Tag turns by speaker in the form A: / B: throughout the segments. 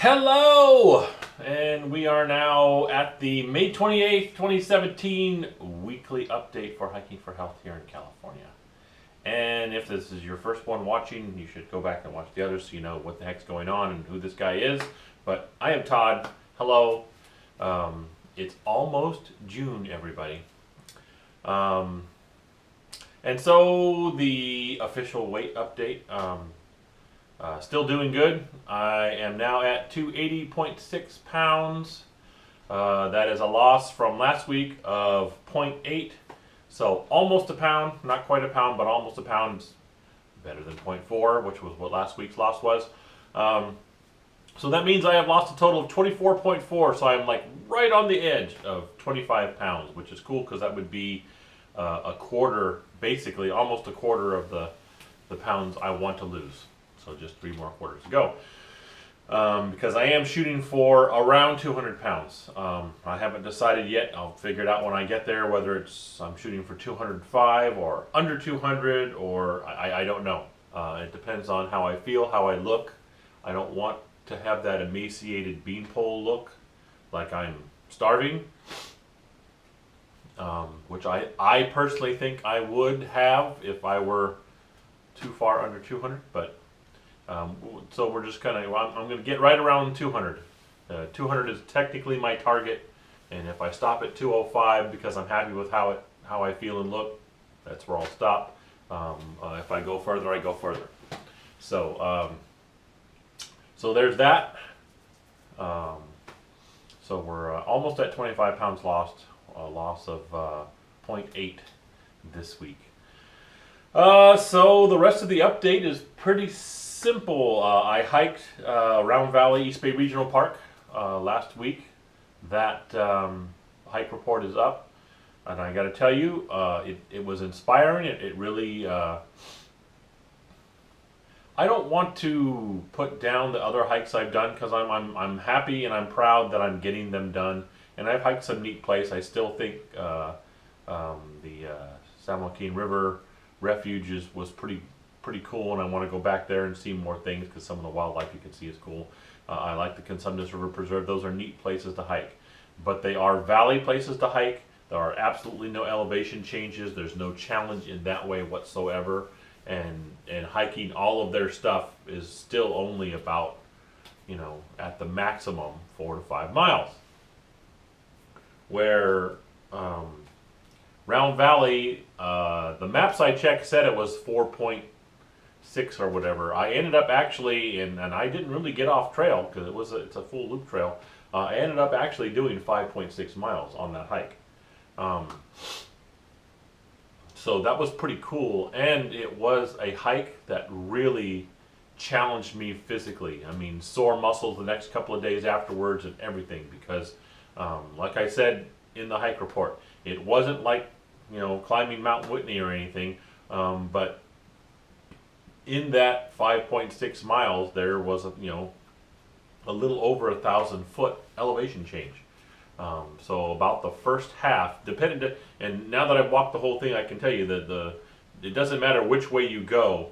A: Hello! And we are now at the May 28th, 2017 weekly update for Hiking for Health here in California. And if this is your first one watching, you should go back and watch the others so you know what the heck's going on and who this guy is. But I am Todd. Hello. It's almost June, everybody. And so the official weight update. Still doing good. I am now at 280.6 pounds. That is a loss from last week of 0.8. So almost a pound, not quite a pound, but almost a pound. Better than 0.4, which was what last week's loss was. So that means I have lost a total of 24.4. So I'm like right on the edge of 25 pounds, which is cool because that would be a quarter, basically almost a quarter of the pounds I want to lose. So just 3 more quarters to go. Because I am shooting for around 200 pounds. I haven't decided yet. I'll figure it out when I get there, whether I'm shooting for 205 or under 200, or I don't know. It depends on how I feel, how I look. I don't want to have that emaciated beanpole look, like I'm starving. Which I personally think I would have if I were too far under 200, but so we're just kind of, I'm going to get right around 200. 200 is technically my target, and if I stop at 205 because I'm happy with how I feel and look, that's where I'll stop. If I go further, I go further. So so there's that. So we're almost at 25 pounds lost, a loss of 0.8 this week. So the rest of the update is pretty simple. I hiked Round Valley East Bay Regional Park last week. That hike report is up, and I got to tell you, it was inspiring. It really. I don't want to put down the other hikes I've done because I'm happy and I'm proud that I'm getting them done. And I've hiked some neat place. I still think the San Joaquin River Refuge was pretty cool, and I want to go back there and see more things because some of the wildlife you can see is cool. I like the Cosumnes River Preserve. Those are neat places to hike, but they are valley places to hike. There are absolutely no elevation changes. There's no challenge in that way whatsoever, and hiking all of their stuff is still only about, at the maximum 4 to 5 miles. Where Round Valley, the maps I checked said it was 4.6 or whatever. I ended up actually, and I didn't really get off trail because it's a full loop trail. I ended up actually doing 5.6 miles on that hike. So that was pretty cool, and it was a hike that really challenged me physically. I mean, sore muscles the next couple of days afterwards and everything because, like I said in the hike report, it wasn't like, climbing Mount Whitney or anything, but in that 5.6 miles, there was a little over 1,000 foot elevation change. So about the first half, and now that I've walked the whole thing, I can tell you that it doesn't matter which way you go,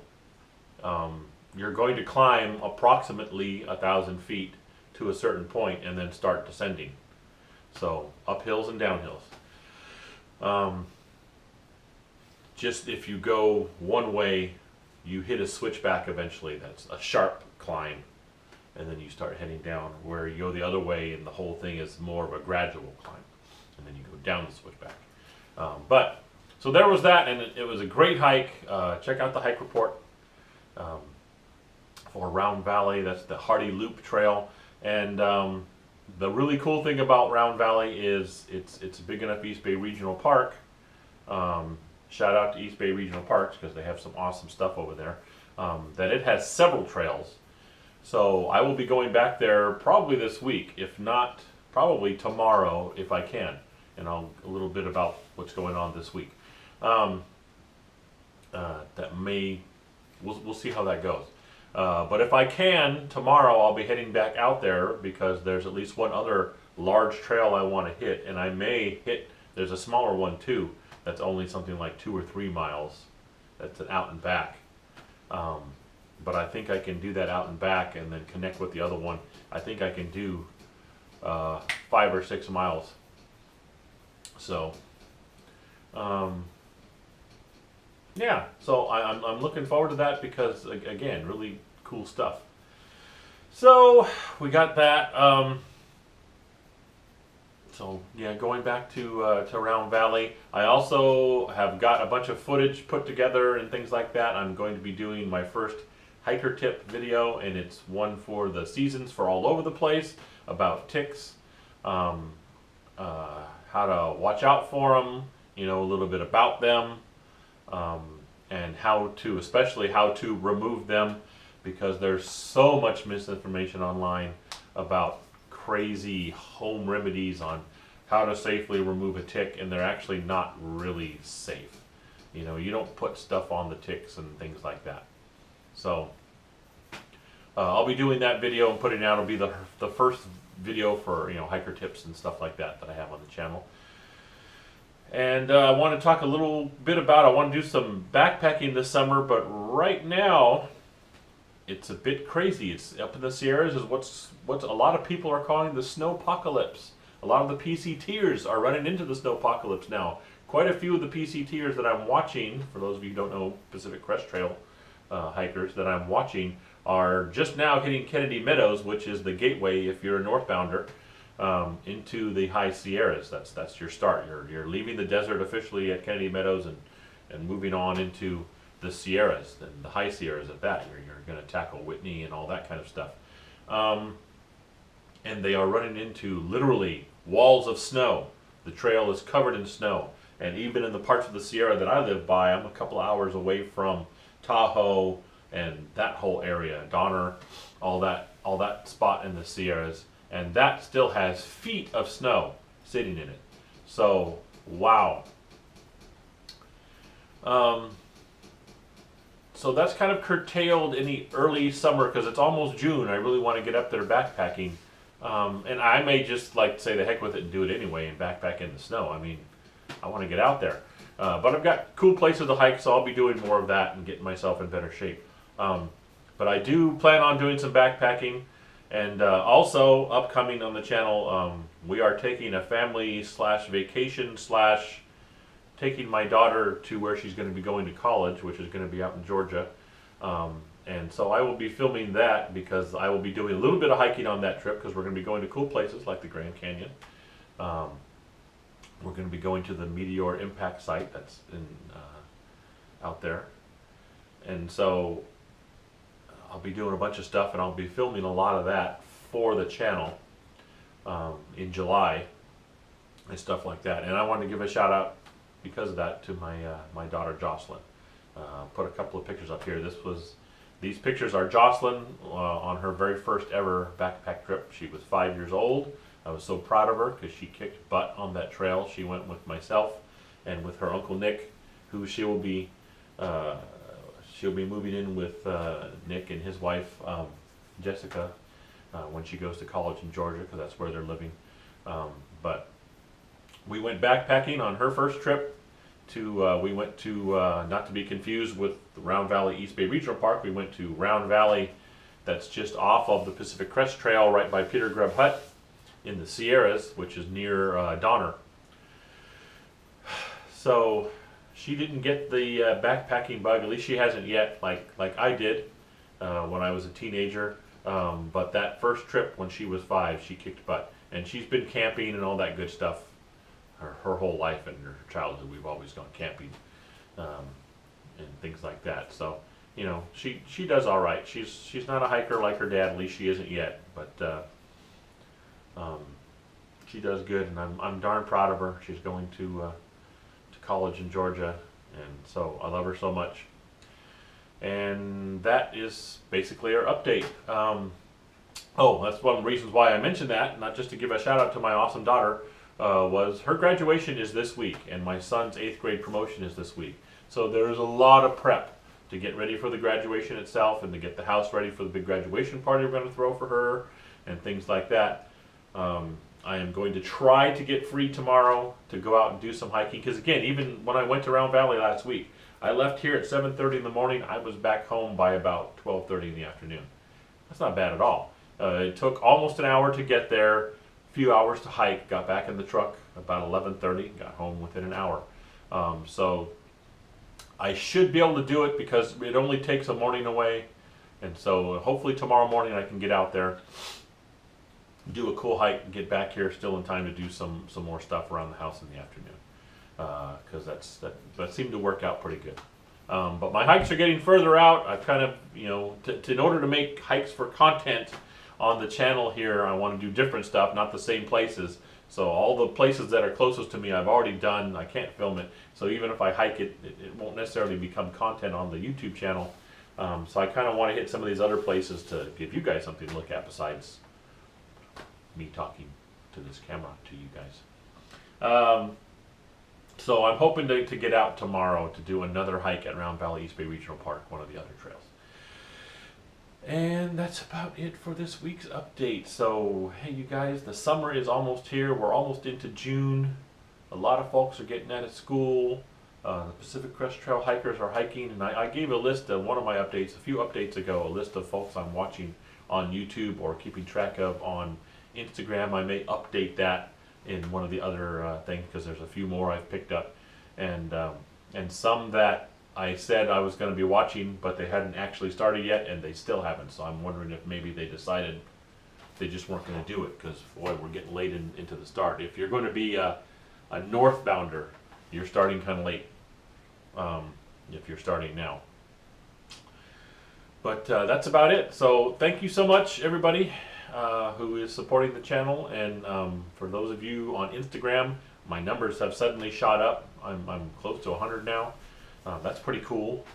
A: you're going to climb approximately 1,000 feet to a certain point and then start descending. So uphills and downhills. Just if you go one way, you hit a switchback eventually. That's a sharp climb, and then you start heading down. Where you go the other way, and the whole thing is more of a gradual climb, and then you go down the switchback. But so there was that, and it was a great hike. Check out the hike report for Round Valley. That's the Hardy Loop Trail, and the really cool thing about Round Valley is it's a big enough East Bay Regional Park. Shout out to East Bay Regional Parks because they have some awesome stuff over there. That it has several trails. So I will be going back there probably this week, if not probably tomorrow if I can. And a little bit about what's going on this week. We'll see how that goes. But if I can, tomorrow I'll be heading back out there because there's at least one other large trail I want to hit, and I may hit, there's a smaller one too, that's only something like 2 or 3 miles. That's an out and back. but I think I can do that out and back and then connect with the other one. I think I can do 5 or 6 miles. So, yeah, so I'm looking forward to that because, again, really cool stuff. So, we got that. So, yeah, going back to Round Valley, I also have got a bunch of footage put together and things like that. I'm going to be doing my first hiker tip video, and it's one for the seasons for all over the place about ticks, how to watch out for them, you know, a little bit about them, and especially how to remove them, because there's so much misinformation online about crazy home remedies on how to safely remove a tick, and they're actually not really safe. You know, you don't put stuff on the ticks and things like that. So I'll be doing that video and putting it out. It'll be the first video for, you know, hiker tips and stuff like that I have on the channel. And I want to talk a little bit about, I want to do some backpacking this summer, but right now it's a bit crazy. It's up in the Sierras is what a lot of people are calling the snowpocalypse. A lot of the PCTers are running into the snowpocalypse now. Quite a few of the PCTers that I'm watching, for those of you who don't know, Pacific Crest Trail hikers that I'm watching, are just now hitting Kennedy Meadows, which is the gateway if you're a northbounder into the high Sierras. That's your start. You're leaving the desert officially at Kennedy Meadows and moving on into the Sierras, and the high Sierras at that. You're going to tackle Whitney and all that kind of stuff. And they are running into literally walls of snow. The trail is covered in snow. And even in the parts of the Sierra that I live by, I'm a couple hours away from Tahoe and that whole area, Donner, all that spot in the Sierras, and that still has feet of snow sitting in it. So, wow. So that's kind of curtailed any early summer, because it's almost June. I really want to get up there backpacking. And I may just like say the heck with it and do it anyway and backpack in the snow. I mean, I want to get out there. But I've got cool places to hike, so I'll be doing more of that and getting myself in better shape. But I do plan on doing some backpacking. And also, upcoming on the channel, we are taking a family / vacation / taking my daughter to where she's going to be going to college, which is going to be out in Georgia. And so I will be filming that, because I will be doing a little bit of hiking on that trip, because we're going to be going to cool places like the Grand Canyon. We're going to be going to the Meteor Impact Site that's out there. And so I'll be doing a bunch of stuff, and I'll be filming a lot of that for the channel in July and stuff like that. And I want to give a shout out because of that to my daughter Jocelyn. Put a couple of pictures up here. These pictures are Jocelyn on her very first ever backpack trip. She was 5 years old. I was so proud of her because she kicked butt on that trail. She went with myself and with her Uncle Nick, who she'll be moving in with Nick and his wife Jessica when she goes to college in Georgia, because that's where they're living. But we went backpacking on her first trip. We went to, not to be confused with the Round Valley East Bay Regional Park, we went to Round Valley, that's just off of the Pacific Crest Trail right by Peter Grubb Hut in the Sierras, which is near Donner. So she didn't get the backpacking bug, at least she hasn't yet, like I did when I was a teenager. But that first trip when she was 5, she kicked butt. And she's been camping and all that good stuff her whole life, and her childhood. We've always gone camping and things like that. So, you know, she does all right. She's not a hiker like her dad, at least she isn't yet. But she does good, and I'm darn proud of her. She's going to college in Georgia, and so I love her so much. And that is basically our update. Oh, that's one of the reasons why I mentioned that, not just to give a shout out to my awesome daughter, was her graduation is this week, and my son's 8th grade promotion is this week. So there's a lot of prep to get ready for the graduation itself, and to get the house ready for the big graduation party we're going to throw for her, and things like that. I am going to try to get free tomorrow to go out and do some hiking, because again, even when I went to Round Valley last week, I left here at 7:30 in the morning. I was back home by about 12:30 in the afternoon. That's not bad at all. It took almost an hour to get there, a few hours to hike. Got back in the truck about 11:30. Got home within an hour. So I should be able to do it because it only takes a morning away. And so hopefully tomorrow morning I can get out there, do a cool hike, and get back here still in time to do some more stuff around the house in the afternoon. Because that seemed to work out pretty good. But my hikes are getting further out. I've kind of, in order to make hikes for content on the channel here, I want to do different stuff, not the same places. So all the places that are closest to me I've already done. I can't film it. So even if I hike it, it won't necessarily become content on the YouTube channel. So I kind of want to hit some of these other places to give you guys something to look at besides me talking to this camera to you guys. So I'm hoping to get out tomorrow to do another hike at Round Valley East Bay Regional Park, one of the other trails. And that's about it for this week's update. So, hey you guys, the summer is almost here. We're almost into June. A lot of folks are getting out of school. The Pacific Crest Trail hikers are hiking, and I gave a list of one of my updates, a few updates ago, a list of folks I'm watching on YouTube or keeping track of on Instagram. I may update that in one of the other things because there's a few more I've picked up, and some that I said I was going to be watching, but they hadn't actually started yet, and they still haven't. So I'm wondering if maybe they decided they just weren't going to do it because, boy, we're getting late into the start. If you're going to be a northbounder, you're starting kind of late if you're starting now. But that's about it. So thank you so much, everybody who is supporting the channel. And for those of you on Instagram, my numbers have suddenly shot up. I'm close to 100 now. That's pretty cool.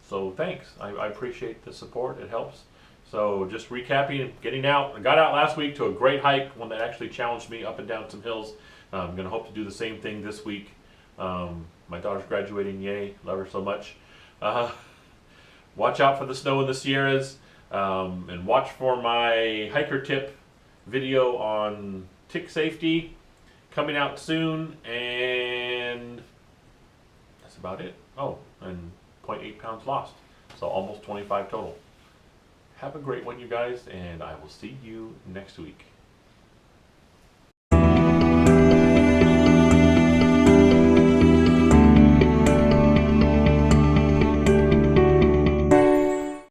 A: So thanks. I appreciate the support. It helps. So just recapping, getting out. I got out last week to a great hike, one that actually challenged me up and down some hills. I'm going to hope to do the same thing this week. My daughter's graduating, yay, love her so much. Watch out for the snow in the Sierras, and watch for my hiker tip video on tick safety coming out soon, and that's about it. Oh, and 0.8 pounds lost, so almost 25 total. Have a great one, you guys, and I will see you next week.